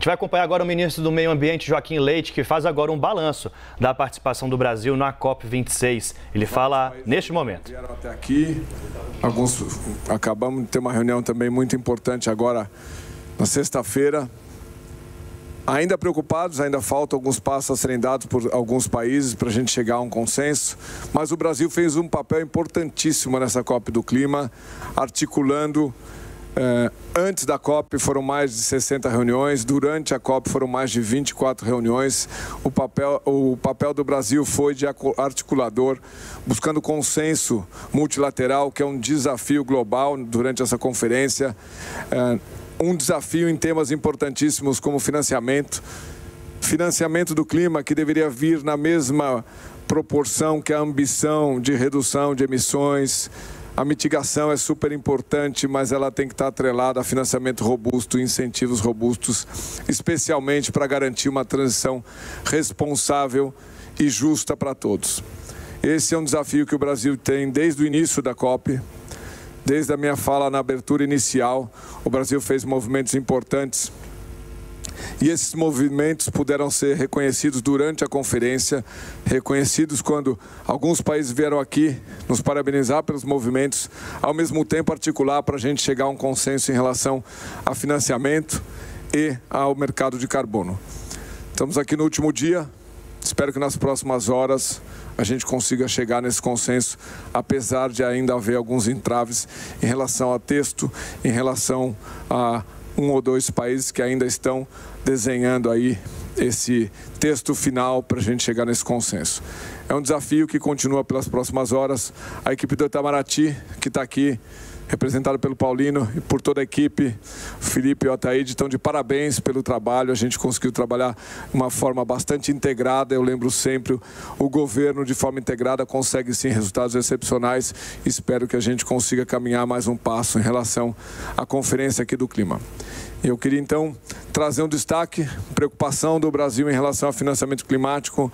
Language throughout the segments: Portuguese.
gente vai acompanhar agora o ministro do Meio Ambiente, Joaquim Leite, que faz agora um balanço da participação do Brasil na COP26. Ele fala neste momento. Vieram até aqui, acabamos de ter uma reunião também muito importante agora na sexta-feira. Ainda preocupados, ainda faltam alguns passos a serem dados por alguns países para a gente chegar a um consenso, mas o Brasil fez um papel importantíssimo nessa COP do Clima, articulando. Antes da COP foram mais de 60 reuniões, durante a COP foram mais de 24 reuniões. O papel do Brasil foi de articulador, buscando consenso multilateral, que é um desafio global durante essa conferência. Um desafio em temas importantíssimos como financiamento do clima, que deveria vir na mesma proporção que a ambição de redução de emissões. A mitigação é super importante, mas ela tem que estar atrelada a financiamento robusto, incentivos robustos, especialmente para garantir uma transição responsável e justa para todos. Esse é um desafio que o Brasil tem desde o início da COP. Desde a minha fala na abertura inicial, o Brasil fez movimentos importantes e esses movimentos puderam ser reconhecidos durante a conferência, reconhecidos quando alguns países vieram aqui nos parabenizar pelos movimentos, ao mesmo tempo articular para a gente chegar a um consenso em relação a financiamento e ao mercado de carbono. Estamos aqui no último dia, espero que nas próximas horas a gente consiga chegar nesse consenso, apesar de ainda haver alguns entraves em relação ao texto, em relação a um ou dois países que ainda estão desenhando aí esse texto final para a gente chegar nesse consenso. É um desafio que continua pelas próximas horas. A equipe do Itamaraty, que está aqui, representado pelo Paulino e por toda a equipe, Felipe e Otaíde, estão de parabéns pelo trabalho. A gente conseguiu trabalhar de uma forma bastante integrada. Eu lembro sempre, o governo de forma integrada consegue sim resultados excepcionais. Espero que a gente consiga caminhar mais um passo em relação à conferência aqui do clima. Eu queria então trazer um destaque, preocupação do Brasil em relação ao financiamento climático,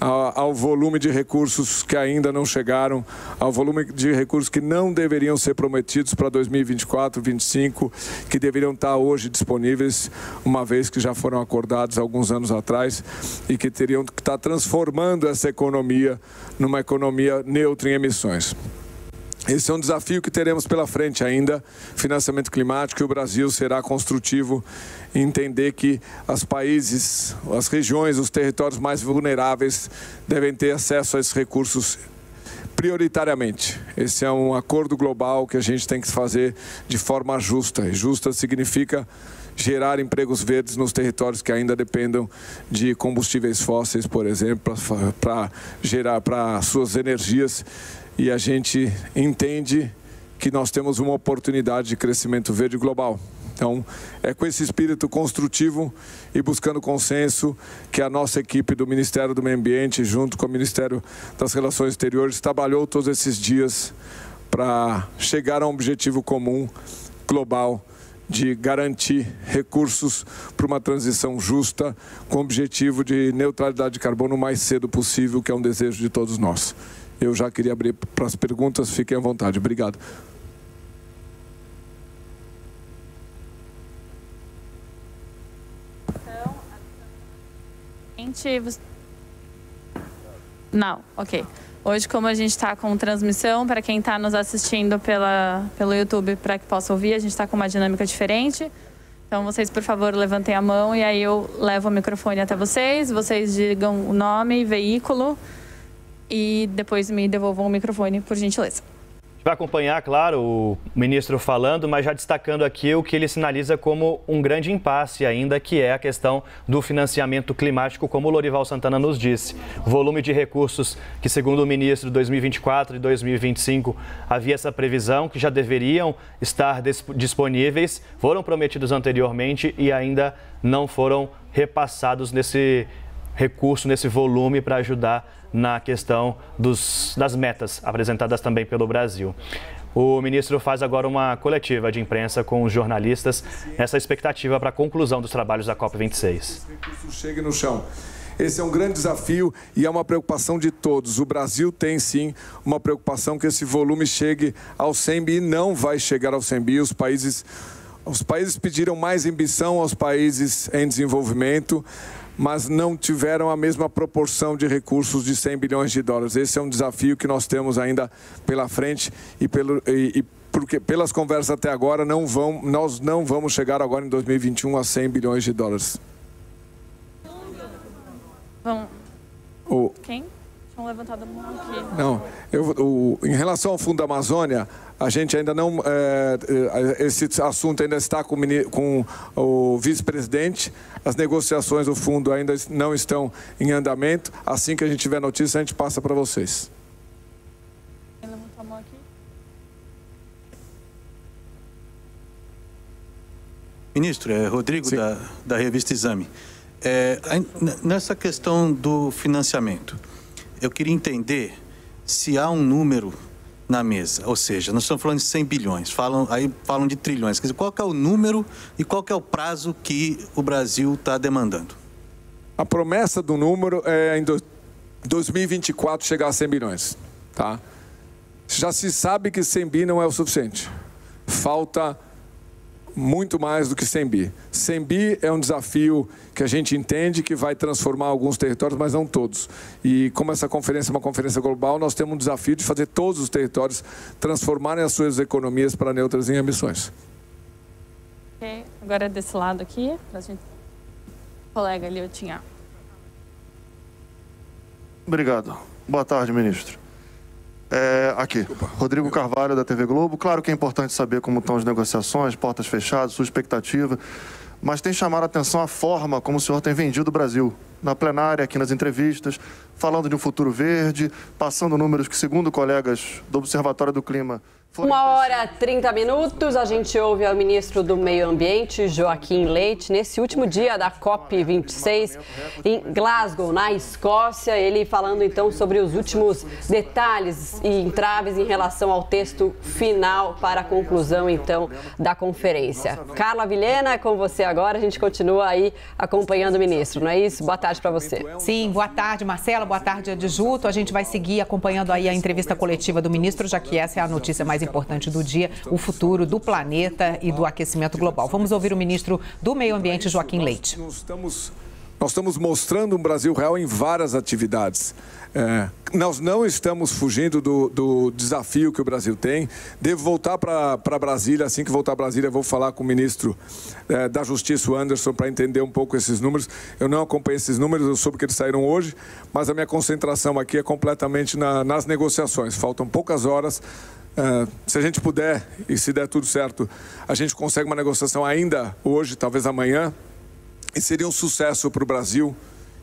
ao volume de recursos que ainda não chegaram, ao volume de recursos que não deveriam ser prometidos para 2024, 2025, que deveriam estar hoje disponíveis, uma vez que já foram acordados alguns anos atrás e que teriam que estar transformando essa economia numa economia neutra em emissões. Esse é um desafio que teremos pela frente ainda, financiamento climático, e o Brasil será construtivo em entender que os países, as regiões, os territórios mais vulneráveis devem ter acesso a esses recursos prioritariamente. Esse é um acordo global que a gente tem que fazer de forma justa. E justa significa gerar empregos verdes nos territórios que ainda dependam de combustíveis fósseis, por exemplo, para gerar para suas energias. E a gente entende que nós temos uma oportunidade de crescimento verde global. Então, é com esse espírito construtivo e buscando consenso que a nossa equipe do Ministério do Meio Ambiente, junto com o Ministério das Relações Exteriores, trabalhou todos esses dias para chegar a um objetivo comum, global, de garantir recursos para uma transição justa, com o objetivo de neutralidade de carbono o mais cedo possível, que é um desejo de todos nós. Eu já queria abrir para as perguntas, fiquem à vontade. Obrigado. Não, ok. Hoje, como a gente está com transmissão, para quem está nos assistindo pelo YouTube, para que possa ouvir, a gente está com uma dinâmica diferente. Então, vocês, por favor, levantem a mão e aí eu levo o microfone até vocês. Vocês digam o nome, veículo e depois me devolvam o microfone, por gentileza. Vai acompanhar, claro, o ministro falando, mas já destacando aqui o que ele sinaliza como um grande impasse ainda, que é a questão do financiamento climático, como o Lorival Santana nos disse. O volume de recursos que, segundo o ministro, 2024 e 2025 havia essa previsão, que já deveriam estar disponíveis, foram prometidos anteriormente e ainda não foram repassados nesse recurso, nesse volume para ajudar na questão das metas apresentadas também pelo Brasil. O ministro faz agora uma coletiva de imprensa com os jornalistas nessa expectativa para a conclusão dos trabalhos da COP26. Chegue no chão. Esse é um grande desafio e é uma preocupação de todos. O Brasil tem, sim, uma preocupação que esse volume chegue ao 100 bi e não vai chegar ao 100 bi. Os países Os países pediram mais ambição aos países em desenvolvimento, mas não tiveram a mesma proporção de recursos de 100 bilhões de dólares. Esse é um desafio que nós temos ainda pela frente porque pelas conversas até agora nós não vamos chegar agora em 2021 a 100 bilhões de dólares. Quem? Tinham levantado a mão aqui. Não, em relação ao Fundo da Amazônia, a gente ainda não... esse assunto ainda está com o vice-presidente. As negociações do fundo ainda não estão em andamento. Assim que a gente tiver notícia, a gente passa para vocês. Quem levantou a mão aqui? Ministro, é Rodrigo da revista Exame. Nessa questão do financiamento, eu queria entender se há um número na mesa, ou seja, nós estamos falando de 100 bilhões, falam de trilhões. Quer dizer, qual que é o número e qual que é o prazo que o Brasil está demandando? A promessa do número é em 2024 chegar a 100 bilhões. Tá? Já se sabe que 100 bi não é o suficiente. Falta muito mais do que 100 bi. 100 bi é um desafio que a gente entende que vai transformar alguns territórios, mas não todos. E como essa conferência é uma conferência global, nós temos um desafio de fazer todos os territórios transformarem as suas economias para neutras em emissões. Ok, agora desse lado aqui, para a gente... Colega ali, eu tinha... Obrigado. Boa tarde, ministro. Aqui, Rodrigo Carvalho, da TV Globo. Claro que é importante saber como estão as negociações, portas fechadas, sua expectativa, mas tem chamado a atenção a forma como o senhor tem vendido o Brasil. Na plenária, aqui nas entrevistas, falando de um futuro verde, passando números que, segundo colegas do Observatório do Clima... 1h30, a gente ouve o ministro do Meio Ambiente, Joaquim Leite, nesse último dia da COP26 em Glasgow, na Escócia, ele falando então sobre os últimos detalhes e entraves em relação ao texto final para a conclusão então da conferência. Carla Vilhena, é com você agora, a gente continua aí acompanhando o ministro, não é isso? Boa tarde para você. Sim, boa tarde, Marcela, boa tarde, Adjuto. A gente vai seguir acompanhando aí a entrevista coletiva do ministro, já que essa é a notícia mais importante do dia, o futuro do planeta e do aquecimento global. Vamos ouvir o ministro do Meio Ambiente, Joaquim Leite. Nós estamos mostrando um Brasil real em várias atividades. Nós não estamos fugindo do desafio que o Brasil tem. Devo voltar para Brasília. Assim que voltar a Brasília, vou falar com o ministro da Justiça, o Anderson, para entender um pouco esses números. Eu não acompanhei esses números, eu soube que eles saíram hoje, mas a minha concentração aqui é completamente nas negociações. Faltam poucas horas. Se a gente puder, e se der tudo certo, a gente consegue uma negociação ainda hoje, talvez amanhã, e seria um sucesso para o Brasil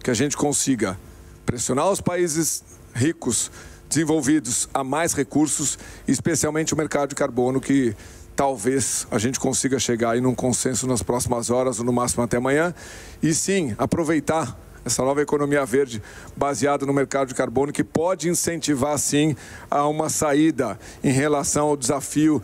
que a gente consiga pressionar os países ricos, desenvolvidos, a mais recursos, especialmente o mercado de carbono, que talvez a gente consiga chegar aí num consenso nas próximas horas, ou no máximo até amanhã, e sim, aproveitar essa nova economia verde baseada no mercado de carbono, que pode incentivar, sim, a uma saída em relação ao desafio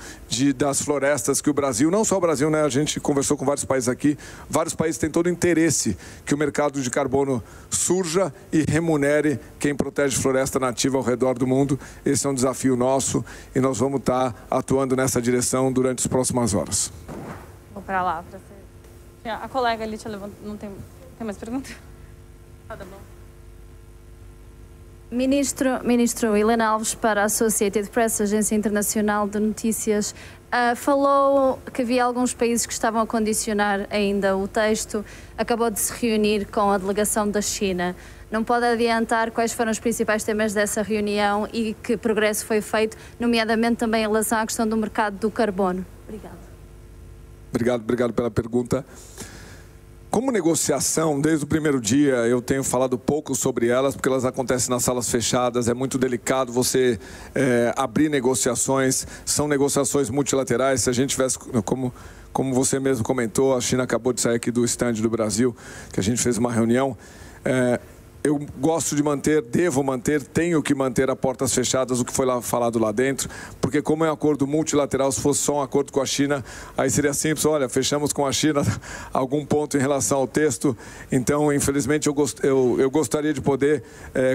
das florestas que o Brasil, não só o Brasil, né? A gente conversou com vários países aqui, vários países têm todo o interesse que o mercado de carbono surja e remunere quem protege floresta nativa ao redor do mundo. Esse é um desafio nosso e nós vamos estar atuando nessa direção durante as próximas horas. Vou para lá. A colega ali te levantou. Não tem mais pergunta? Ministro Helena Alves, para a Associated Press, Agência Internacional de Notícias, falou que havia alguns países que estavam a condicionar ainda o texto, acabou de se reunir com a delegação da China. Não pode adiantar quais foram os principais temas dessa reunião e que progresso foi feito, nomeadamente também em relação à questão do mercado do carbono? Obrigado pela pergunta. Como negociação, desde o primeiro dia eu tenho falado pouco sobre elas, porque elas acontecem nas salas fechadas, é muito delicado você abrir negociações, são negociações multilaterais. Se a gente tivesse, como você mesmo comentou, a China acabou de sair aqui do stand do Brasil, que a gente fez uma reunião. Eu gosto de manter, devo manter, tenho que manter a portas fechadas o que foi falado lá dentro, porque como é um acordo multilateral, se fosse só um acordo com a China, aí seria simples, olha, fechamos com a China algum ponto em relação ao texto. Então, infelizmente, eu gostaria de poder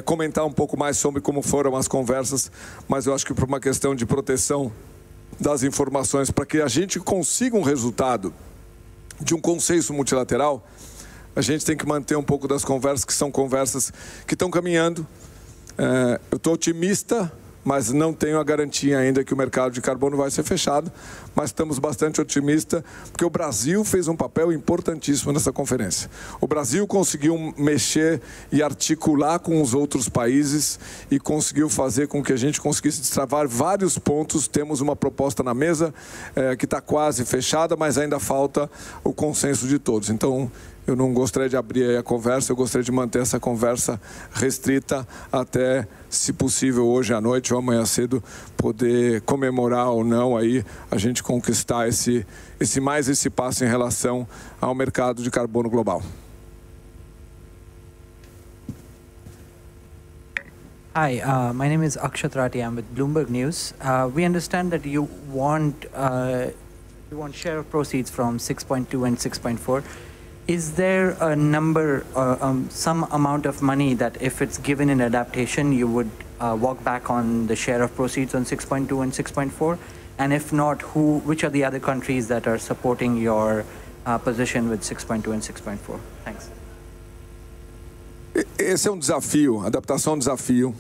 comentar um pouco mais sobre como foram as conversas, mas eu acho que por uma questão de proteção das informações para que a gente consiga um resultado de um consenso multilateral, a gente tem que manter um pouco das conversas, que são conversas que estão caminhando. Eu estou otimista, mas não tenho a garantia ainda que o mercado de carbono vai ser fechado, mas estamos bastante otimistas, porque o Brasil fez um papel importantíssimo nessa conferência. O Brasil conseguiu mexer e articular com os outros países e conseguiu fazer com que a gente conseguisse destravar vários pontos. Temos uma proposta na mesa que está quase fechada, mas ainda falta o consenso de todos. Então, eu não gostaria de abrir aí a conversa, eu gostaria de manter essa conversa restrita até, se possível, hoje à noite ou amanhã cedo, poder comemorar ou não aí a gente conquistar esse passo em relação ao mercado de carbono global. Hi, my name is Akshat Rathi. I'm with Bloomberg News. We understand that you want share of proceeds from 6.2 and 6.4. Is there a number, some amount of money that if it's given in adaptation, you would walk back on the share of proceeds on 6.2 and 6.4? And if not, which are the other countries that are supporting your position with 6.2 and 6.4? Thanks. Esse é um desafio, a adaptação é um desafio.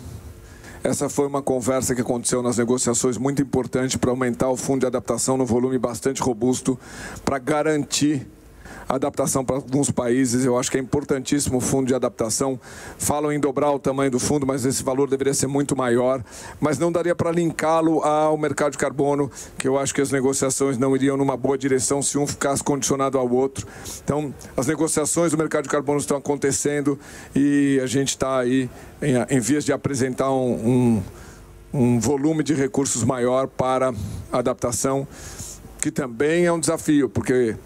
Essa foi uma conversa que aconteceu nas negociações muito importante para aumentar o fundo de adaptação no volume bastante robusto, para garantir a adaptação para alguns países. Eu acho que é importantíssimo o fundo de adaptação. Falam em dobrar o tamanho do fundo, mas esse valor deveria ser muito maior. Mas não daria para linká-lo ao mercado de carbono, que eu acho que as negociações não iriam numa boa direção se um ficasse condicionado ao outro. Então, as negociações do mercado de carbono estão acontecendo e a gente está aí em vias de apresentar um volume de recursos maior para a adaptação, que também é um desafio, porque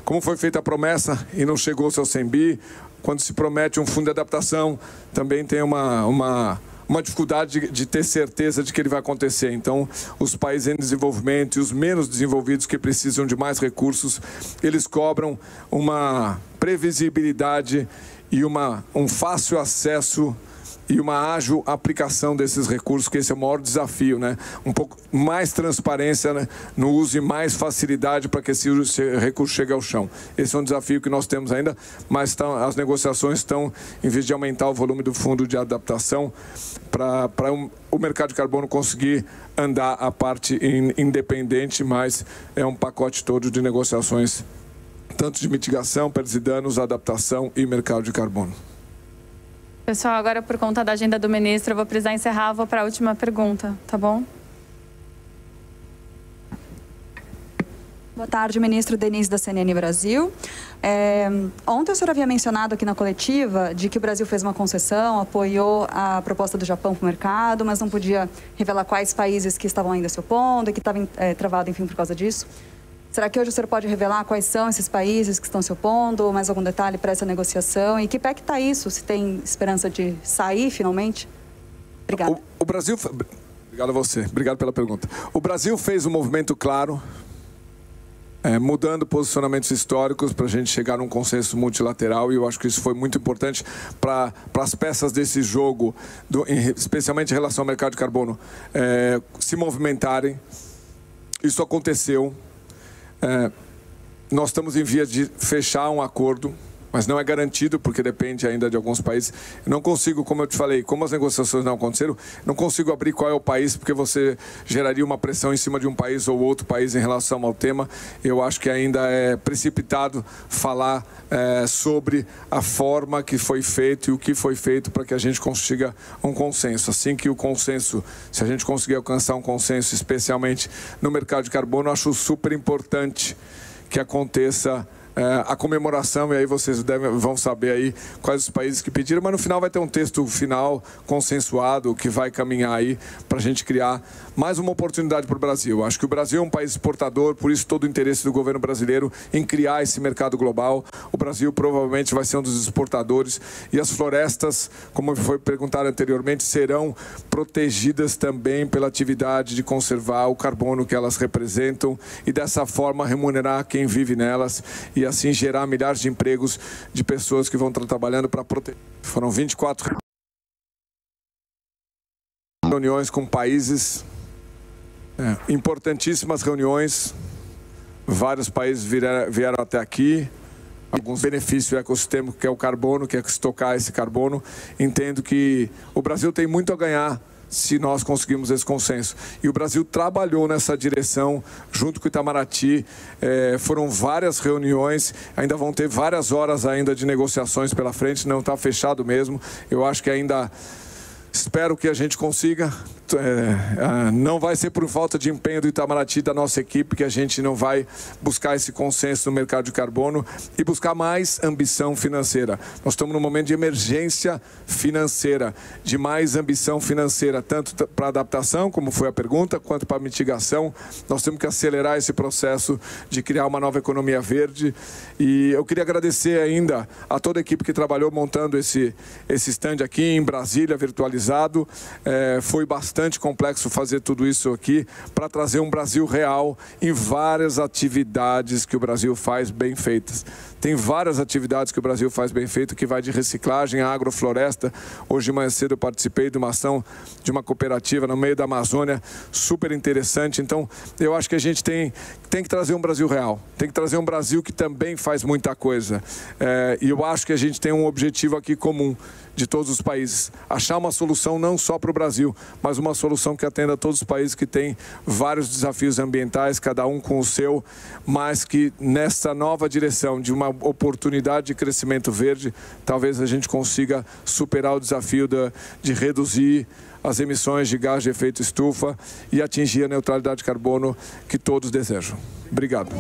como foi feita a promessa e não chegou ao seu 100 bi, quando se promete um fundo de adaptação, também tem uma dificuldade de ter certeza de que ele vai acontecer. Então, os países em desenvolvimento e os menos desenvolvidos que precisam de mais recursos, eles cobram uma previsibilidade e um fácil acesso e uma ágil aplicação desses recursos, que esse é o maior desafio, né? Um pouco mais transparência, né, no uso e mais facilidade para que esse recurso chegue ao chão. Esse é um desafio que nós temos ainda, mas as negociações estão, em vez de aumentar o volume do fundo de adaptação, para o mercado de carbono conseguir andar a parte independente, mas é um pacote todo de negociações, tanto de mitigação, perdas e danos, adaptação e mercado de carbono. Pessoal, agora por conta da agenda do ministro, eu vou precisar encerrar, vou para a última pergunta, tá bom? Boa tarde, ministro Denise da CNN Brasil. Ontem o senhor havia mencionado aqui na coletiva de que o Brasil fez uma concessão, apoiou a proposta do Japão para o mercado, mas não podia revelar quais países que estavam ainda se opondo e que estavam travados, enfim, por causa disso. Será que hoje o senhor pode revelar quais são esses países que estão se opondo, ou mais algum detalhe para essa negociação? E que pé que está isso? Se tem esperança de sair finalmente? Obrigada. O Brasil... Obrigado a você. Obrigado pela pergunta. O Brasil fez um movimento claro, mudando posicionamentos históricos para a gente chegar num consenso multilateral, e eu acho que isso foi muito importante para as peças desse jogo, especialmente em relação ao mercado de carbono, se movimentarem. Isso aconteceu. Nós estamos em via de fechar um acordo, mas não é garantido, porque depende ainda de alguns países. Eu não consigo, como eu te falei, como as negociações não aconteceram, não consigo abrir qual é o país, porque você geraria uma pressão em cima de um país ou outro país em relação ao tema. Eu acho que ainda é precipitado falar sobre a forma que foi feito e o que foi feito para que a gente consiga um consenso. Assim que o consenso, se a gente conseguir alcançar um consenso, especialmente no mercado de carbono, eu acho super importante que aconteça a comemoração, e aí vocês vão saber aí quais os países que pediram, mas no final vai ter um texto final consensuado que vai caminhar aí para a gente criar mais uma oportunidade para o Brasil. Acho que o Brasil é um país exportador, por isso todo o interesse do governo brasileiro em criar esse mercado global. O Brasil provavelmente vai ser um dos exportadores, e as florestas, como foi perguntado anteriormente, serão protegidas também pela atividade de conservar o carbono que elas representam e dessa forma remunerar quem vive nelas e assim gerar milhares de empregos de pessoas que vão estar trabalhando para proteger. Foram 24 reuniões com países Importantíssimas reuniões, vários países vieram até aqui, alguns benefícios do ecossistema, que é o carbono, que é estocar esse carbono. Entendo que o Brasil tem muito a ganhar se nós conseguirmos esse consenso. E o Brasil trabalhou nessa direção junto com o Itamaraty. Foram várias reuniões, ainda vão ter várias horas ainda de negociações pela frente, não está fechado mesmo. Eu acho que ainda espero que a gente consiga. Não vai ser por falta de empenho do Itamaraty, da nossa equipe, que a gente não vai buscar esse consenso no mercado de carbono e buscar mais ambição financeira. Nós estamos num momento de emergência financeira, de mais ambição financeira, tanto para adaptação, como foi a pergunta, quanto para mitigação. Nós temos que acelerar esse processo de criar uma nova economia verde. E eu queria agradecer ainda a toda a equipe que trabalhou montando esse stand aqui em Brasília, virtualizado. Foi bastante complexo fazer tudo isso aqui para trazer um Brasil real em várias atividades que o Brasil faz bem feitas. Tem várias atividades que o Brasil faz bem feito, que vai de reciclagem à agrofloresta. Hoje de manhã cedo eu participei de uma ação de uma cooperativa no meio da Amazônia, super interessante. Então, eu acho que a gente tem que trazer um Brasil real, tem que trazer um Brasil que também faz muita coisa. E eu acho que a gente tem um objetivo aqui comum, de todos os países. Achar uma solução não só para o Brasil, mas uma solução que atenda a todos os países que têm vários desafios ambientais, cada um com o seu, mas que nessa nova direção de uma oportunidade de crescimento verde, talvez a gente consiga superar o desafio de reduzir as emissões de gás de efeito estufa e atingir a neutralidade de carbono que todos desejam. Obrigado.